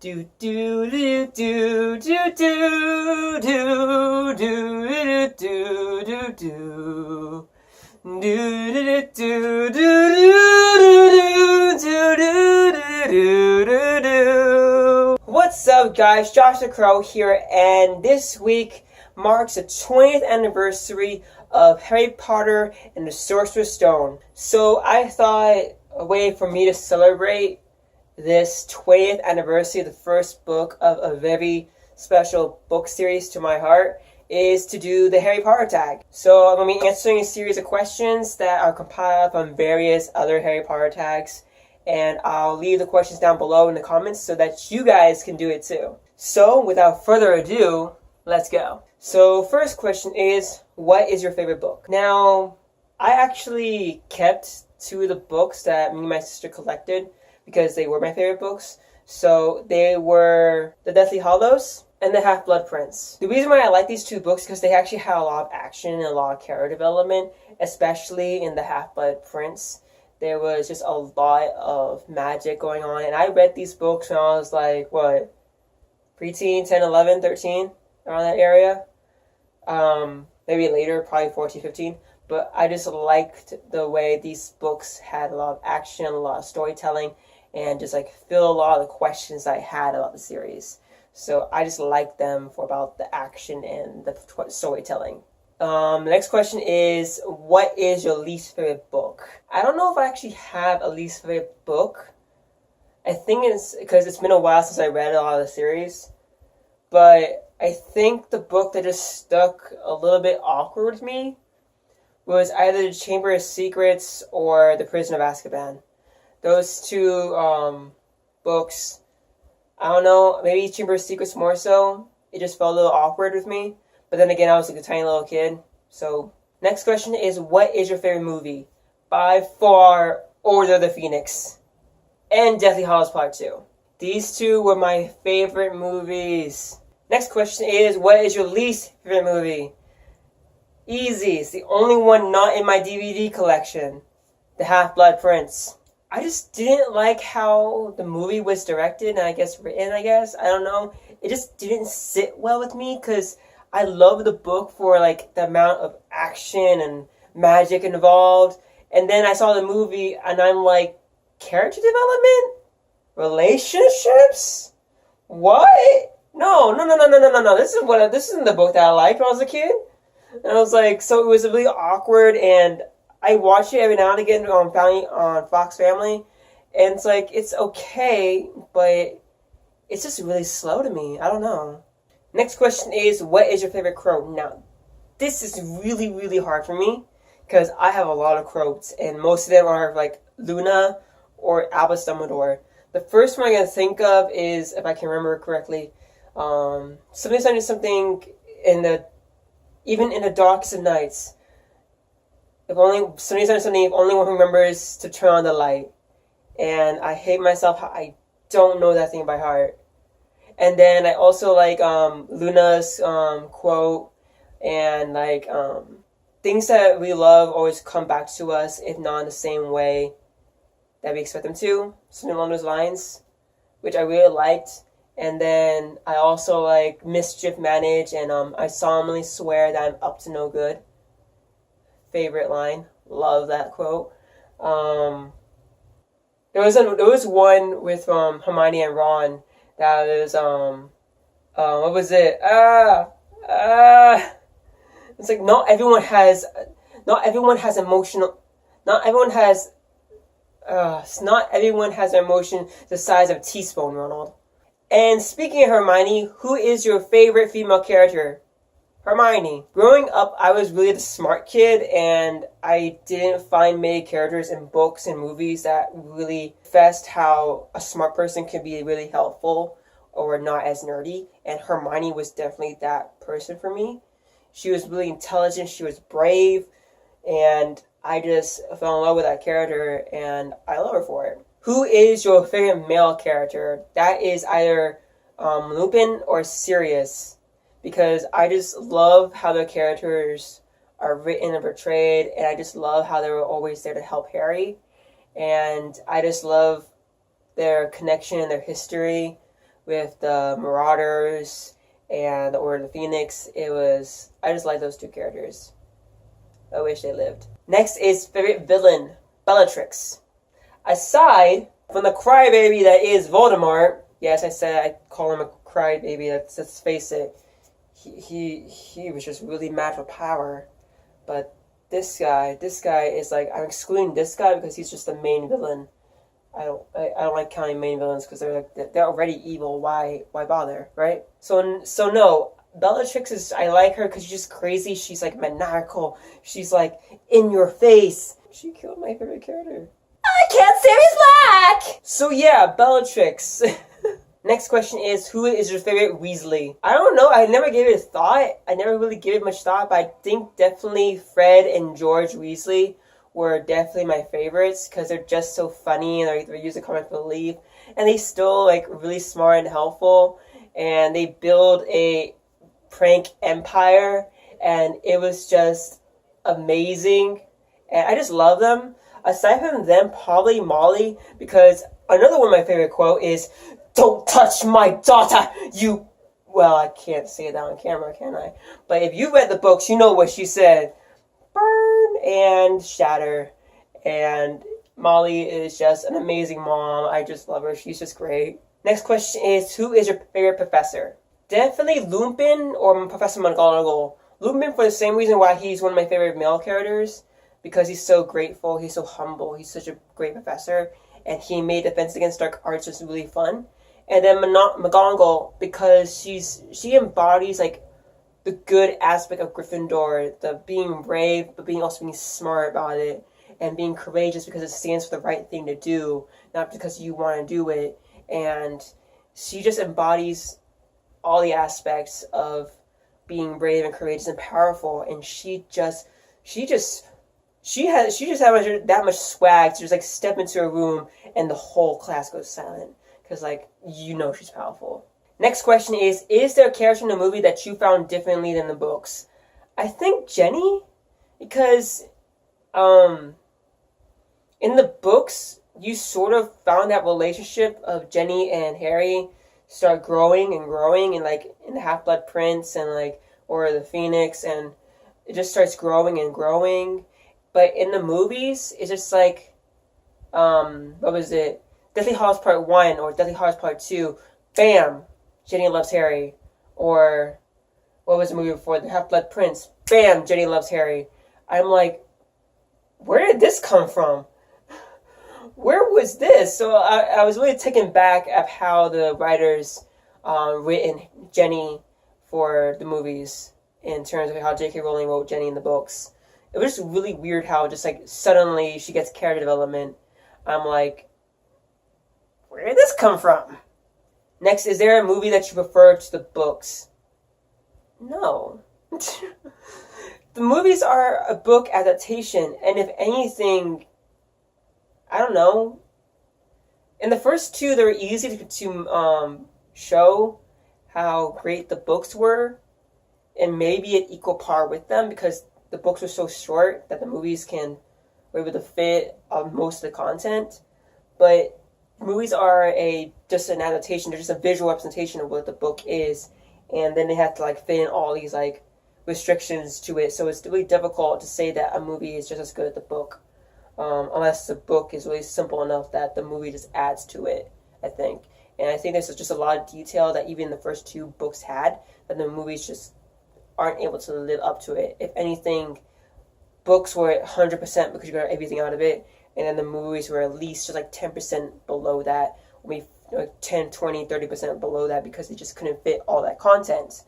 Do do do do do do do do do do do. What's up, guys? Josh the Crow here, and this week marks the 20th anniversary of Harry Potter and the Sorcerer's Stone. So I thought a way for me to celebrate this 20th anniversary of the first book of a very special book series to my heart is to do the Harry Potter tag. So I'm going to be answering a series of questions that are compiled from various other Harry Potter tags, and I'll leave the questions down below in the comments so that you guys can do it too. So without further ado, let's go. So first question is, what is your favorite book? Now, I actually kept two of the books that me and my sister collected because they were my favorite books. So they were The Deathly Hallows and The Half-Blood Prince. The reason why I like these two books is because they actually had a lot of action and a lot of character development, especially in The Half-Blood Prince. There was just a lot of magic going on, and I read these books when I was like, what, preteen, 10, 11, 13, around that area. Maybe later, probably 14, 15. But I just liked the way these books had a lot of action, a lot of storytelling, and just like fill a lot of the questions I had about the series. So I just liked them for about the action and the storytelling. The next question is, what is your least favorite book? I don't know if I actually have a least favorite book. I think it's because it's been a while since I read a lot of the series. But I think the book that just stuck a little bit awkward with me was either The Chamber of Secrets or The Prison of Azkaban. Those two books, I don't know, maybe Chamber of Secrets more so. It just felt a little awkward with me. But then again, I was like a tiny little kid. So, next question is, what is your favorite movie? By far, Order of the Phoenix and Deathly Hallows Part 2. These two were my favorite movies. Next question is, what is your least favorite movie? Easy. It's the only one not in my DVD collection. The Half-Blood Prince. I just didn't like how the movie was directed and I guess written, I don't know. It just didn't sit well with me because I love the book for like the amount of action and magic involved. And then I saw the movie and I'm like, character development? Relationships? What? No. This isn't the book that I liked when I was a kid. And I was like, so it was really awkward, and I watch it every now and again on Fox Family, and it's like, it's okay, but it's just really slow to me. I don't know. Next question is, what is your favorite quote? Now, this is really, really hard for me, because I have a lot of quotes, and most of them are like Luna or Albus Dumbledore. The first one I'm going to think of is, if I can remember correctly, something even in the darkest of nights, if only one remembers to turn on the light. And I hate myself how I don't know that thing by heart. And then I also like Luna's quote, and like things that we love always come back to us, if not in the same way that we expect them to. Something along those lines, which I really liked. And then I also like mischief manage, and I solemnly swear that I'm up to no good. Favorite line. Love that quote. There was one with Hermione and Ron that was what was it? It's like not everyone has emotion the size of a teaspoon, Ronald. And speaking of Hermione, who is your favorite female character? Hermione. Growing up, I was really the smart kid, and I didn't find many characters in books and movies that really fessed how a smart person can be really helpful or not as nerdy. And Hermione was definitely that person for me. She was really intelligent, she was brave, and I just fell in love with that character, and I love her for it. Who is your favorite male character? That is either Lupin or Sirius, because I just love how their characters are written and portrayed, and I just love how they were always there to help Harry, and I just love their connection and their history with the Marauders and the Order of the Phoenix. I just like those two characters. I wish they lived. Next is favorite villain, Bellatrix. Aside from the crybaby that is Voldemort, yes, I said I call him a crybaby, let's face it, he was just really mad for power. But this guy is like, I'm excluding this guy because he's just the main villain. I don't like counting main villains because they're already evil. Why bother, right? So no, Bellatrix I like her because she's just crazy. She's like maniacal. She's like in your face. She killed my favorite character. I can't say he's black. So yeah, Bellatrix. Next question is, who is your favorite Weasley? I don't know. I never gave it a thought. I never really gave it much thought, but I think definitely Fred and George Weasley were definitely my favorites because they're just so funny and they're using comic relief, and they still like really smart and helpful, and they build a prank empire, and it was just amazing, and I just love them. Aside from them, probably Molly, because another one of my favorite quote is, "Don't touch my daughter, you..." Well, I can't say that on camera, can I? But if you read the books, you know what she said. Burn and shatter. And Molly is just an amazing mom. I just love her. She's just great. Next question is, who is your favorite professor? Definitely Lupin or Professor McGonagall. Lupin for the same reason why he's one of my favorite male characters. Because he's so grateful, he's so humble, he's such a great professor. And he made Defense Against Dark Arts just really fun. And then McGonagall, because she embodies like the good aspect of Gryffindor, the being brave, but also being smart about it, and being courageous because it stands for the right thing to do, not because you want to do it. And she just embodies all the aspects of being brave and courageous and powerful. And she just has that much swag to just like step into a room and the whole class goes silent because she's powerful. Next question is there a character in the movie that you found differently than the books? I think Jenny, because in the books you sort of found that relationship of Jenny and Harry start growing and like in the Half-Blood Prince and like Order of the Phoenix, and it just starts growing and growing. But in the movies, it's just like, what was it? Deathly Hallows Part 1 or Deathly Hallows Part 2, bam, Jenny loves Harry. Or, what was the movie before? The Half-Blood Prince, bam, Jenny loves Harry. I'm like, where did this come from? Where was this? So I was really taken back at how the writers written Jenny for the movies in terms of how J.K. Rowling wrote Jenny in the books. It was just really weird how just like suddenly she gets character development. I'm like, where did this come from? Next, is there a movie that you prefer to the books? No. The movies are a book adaptation, and if anything, I don't know. In the first two, they were easy to show how great the books were, and maybe at equal par with them because the books were so short that the movies were able to fit most of the content. But movies are just an adaptation. They're just a visual representation of what the book is. And then they have to like fit in all these like restrictions to it. So it's really difficult to say that a movie is just as good as the book. Unless the book is really simple enough that the movie just adds to it, I think. And I think there's just a lot of detail that even the first two books had that the movies just aren't able to live up to it. If anything, books were 100% because you got everything out of it, and then the movies were at least just like 10% below that, maybe 10, 20, 30% below that because they just couldn't fit all that content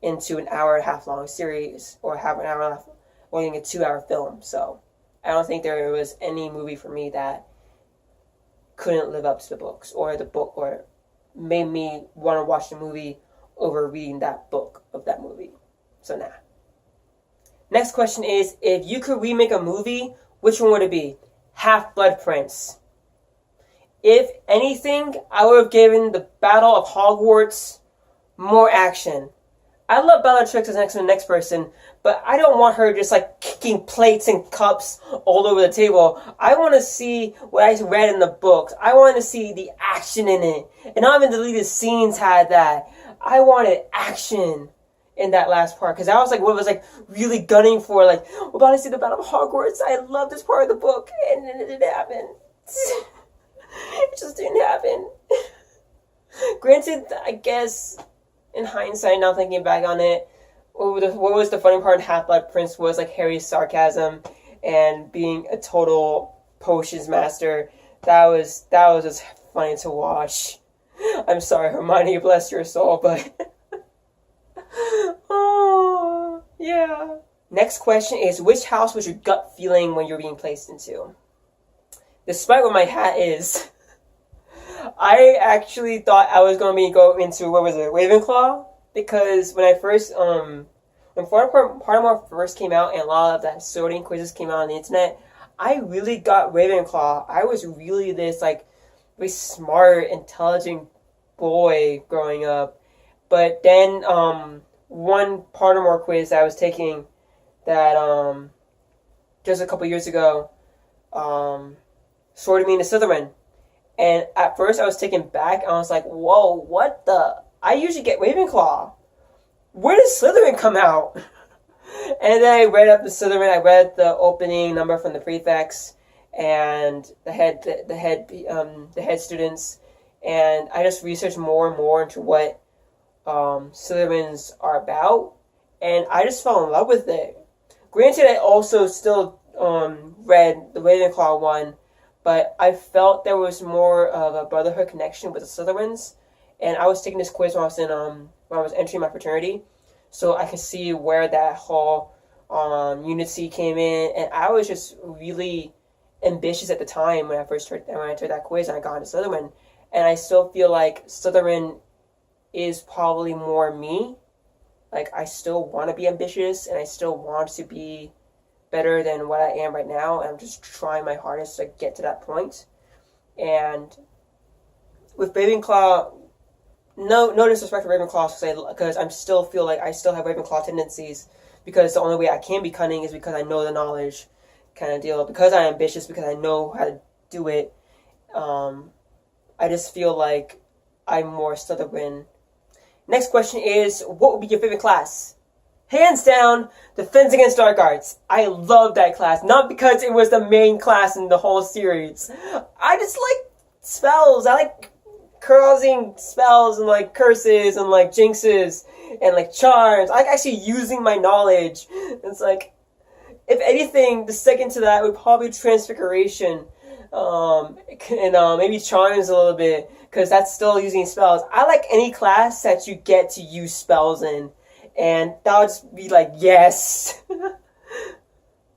into an hour and a half long series or half an hour and a half, or even a 2-hour film. So I don't think there was any movie for me that couldn't live up to the books or the book or made me want to watch the movie over reading that book of that movie. So nah. Next question is, if you could remake a movie, which one would it be? Half-Blood Prince. If anything, I would have given the Battle of Hogwarts more action. I love Bellatrix as the next person, but I don't want her just like kicking plates and cups all over the table. I want to see what I read in the books. I want to see the action in it. And not even deleted scenes had that. I wanted action in that last part, because I was like, what was like really gunning for, like, we're about to see the Battle of Hogwarts. I love this part of the book, and then it didn't happen. It just didn't happen. Granted, I guess in hindsight, now thinking back on it, what was the funny part in Half-Blood Prince was like Harry's sarcasm and being a total potions master. That was just funny to watch. I'm sorry, Hermione, bless your soul, but oh yeah. Next question is, which house was your gut feeling when you're being placed into? Despite what my hat is, I actually thought I was going to go into, what was it, Ravenclaw? Because when I first, when Pottermore first came out and a lot of that sorting quizzes came out on the internet, I really got Ravenclaw. I was really this, like, very smart, intelligent boy growing up. But then, one Pottermore quiz that I was taking that, just a couple years ago, sorted me into Slytherin. And at first I was taken back. I was like, whoa, what the? I usually get Ravenclaw. Where did Slytherin come out? And then I read up the Slytherin. I read the opening number from the prefects and the head students. And I just researched more and more into what Slytherins are about. And I just fell in love with it. Granted, I also still read the Ravenclaw one, but I felt there was more of a brotherhood connection with the Slytherins. And I was taking this quiz when I was entering my fraternity, so I could see where that whole unity came in. And I was just really ambitious at the time when I took that quiz and I got into Slytherin. And I still feel like Slytherin is probably more me. Like, I still want to be ambitious and I still want to be better than what I am right now, and I'm just trying my hardest to get to that point. And with Ravenclaw, no disrespect to Ravenclaw, because I still feel like I still have Ravenclaw tendencies, because the only way I can be cunning is because I know the knowledge kind of deal, because I'm ambitious, because I know how to do it. I just feel like I'm more Slytherin. Next question is, what would be your favorite class? Hands down, Defense Against Dark Arts. I love that class. Not because it was the main class in the whole series. I just like spells. I like causing spells and like curses and like jinxes and like charms. I like actually using my knowledge. It's like, if anything, the second to that would probably Transfiguration. And maybe charms a little bit, because that's still using spells. I like any class that you get to use spells in. And that would just be like, yes.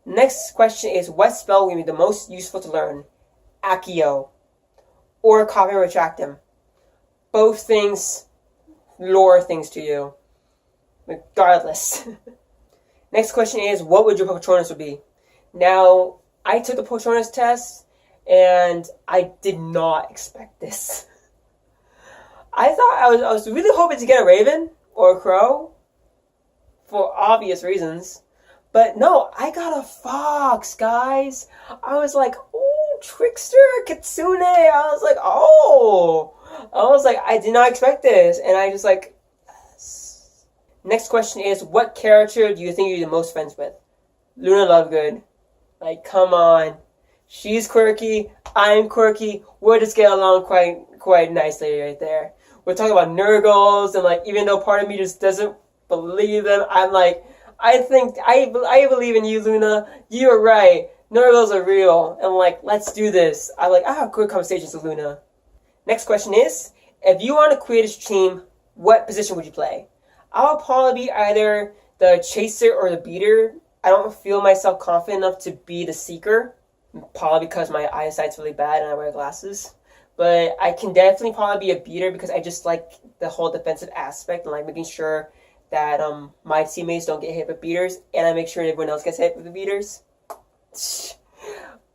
Next question is, what spell would be the most useful to learn? Accio. Or Copy Retractum. Both things, lore things to you. Regardless. Next question is, what would your Patronus would be? Now, I took the Patronus test, and I did not expect this. I thought I was really hoping to get a raven or a crow, for obvious reasons. But no, I got a fox, guys. I was like, oh, trickster, kitsune. I was like, I did not expect this. And I just like, yes. Next question is, what character do you think you're the most friends with? Luna Lovegood. Like, come on. She's quirky. I'm quirky. We'll just get along quite nicely right there. We're talking about Nurgles, and like, even though part of me just doesn't believe them, I'm like, I believe in you, Luna. You're right. Nurgles are real. And like, let's do this. I have good conversations with Luna. Next question is, if you were on a Quidditch team, what position would you play? I would probably be either the chaser or the beater. I don't feel myself confident enough to be the seeker, probably because my eyesight's really bad and I wear glasses. But I can definitely probably be a beater, because I just like the whole defensive aspect and like making sure that my teammates don't get hit with beaters, and I make sure everyone else gets hit with the beaters.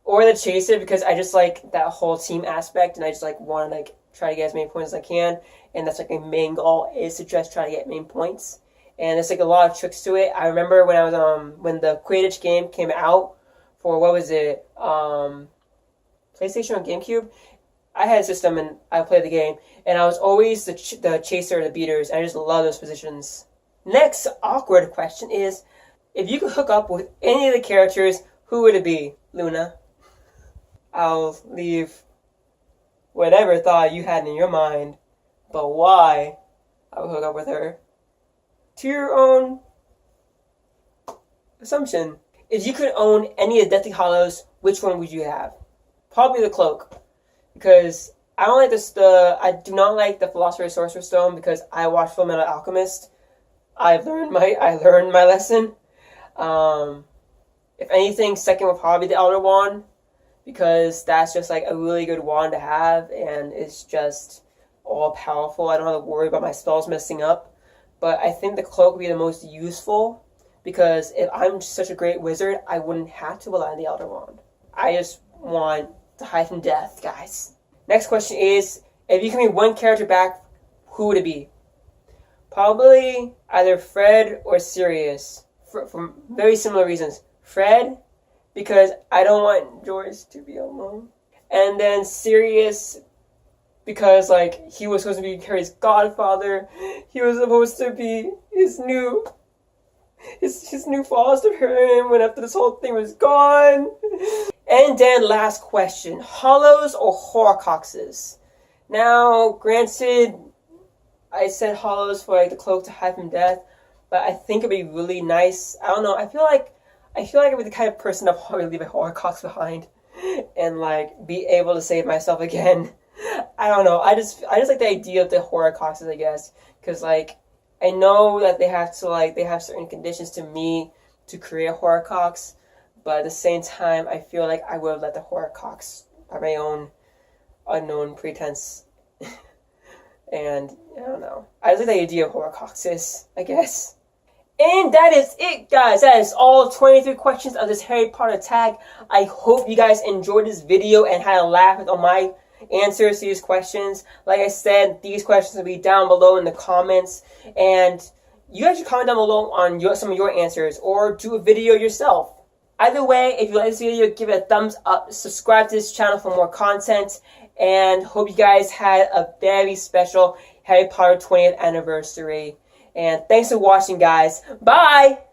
Or the chaser, because I just like that whole team aspect, and I just like want to like try to get as many points as I can, and that's like my main goal, is to just try to get main points. and there's like a lot of tricks to it. I remember when I was when the Quidditch game came out for what was it, PlayStation or GameCube. I had a system and I played the game, and I was always the chaser, the beaters. And I just love those positions. Next awkward question is, if you could hook up with any of the characters, who would it be? Luna. I'll leave whatever thought you had in your mind, but why I would hook up with her to your own assumption. If you could own any of Deathly Hallows, which one would you have? Probably the cloak, because I don't like this. I do not like the Philosopher's Sorcerer's Stone because I watched Fullmetal Alchemist. I learned my lesson. If anything, second would probably be the Elder Wand, because that's just like a really good wand to have, and it's just all powerful. I don't have to worry about my spells messing up. But I think the cloak would be the most useful, because if I'm such a great wizard, I wouldn't have to rely on the Elder Wand. I just want to hide from death, guys. Next question is, if you can bring one character back, who would it be? Probably either Fred or Sirius, for very similar reasons. Fred, because I don't want George to be alone. And then Sirius, because like he was supposed to be Harry's godfather. He was supposed to be his new foster parent after this whole thing was gone. And then last question, Hollows or Horcruxes? Now, granted, I said Hollows for like the cloak to hide from death, but I think it'd be really nice. I don't know. I feel like I'd be the kind of person that probably leave a Horcrux behind and like be able to save myself again. I don't know. I just like the idea of the Horcruxes, I guess, because like I know that they have certain conditions to meet to create a Horcrux, but at the same time, I feel like I would have let the Horcrux by my own unknown pretense. And I don't know. I just like the idea of Horcruxes, I guess. And that is it, guys. That is all 23 questions of this Harry Potter tag. I hope you guys enjoyed this video and had a laugh with all my answers to these questions. Like I said, these questions will be down below in the comments, and you guys should comment down below on some of your answers, or do a video yourself. Either way, if you like this video, give it a thumbs up, subscribe to this channel for more content, and hope you guys had a very special Harry Potter 20th anniversary. And thanks for watching, guys. Bye!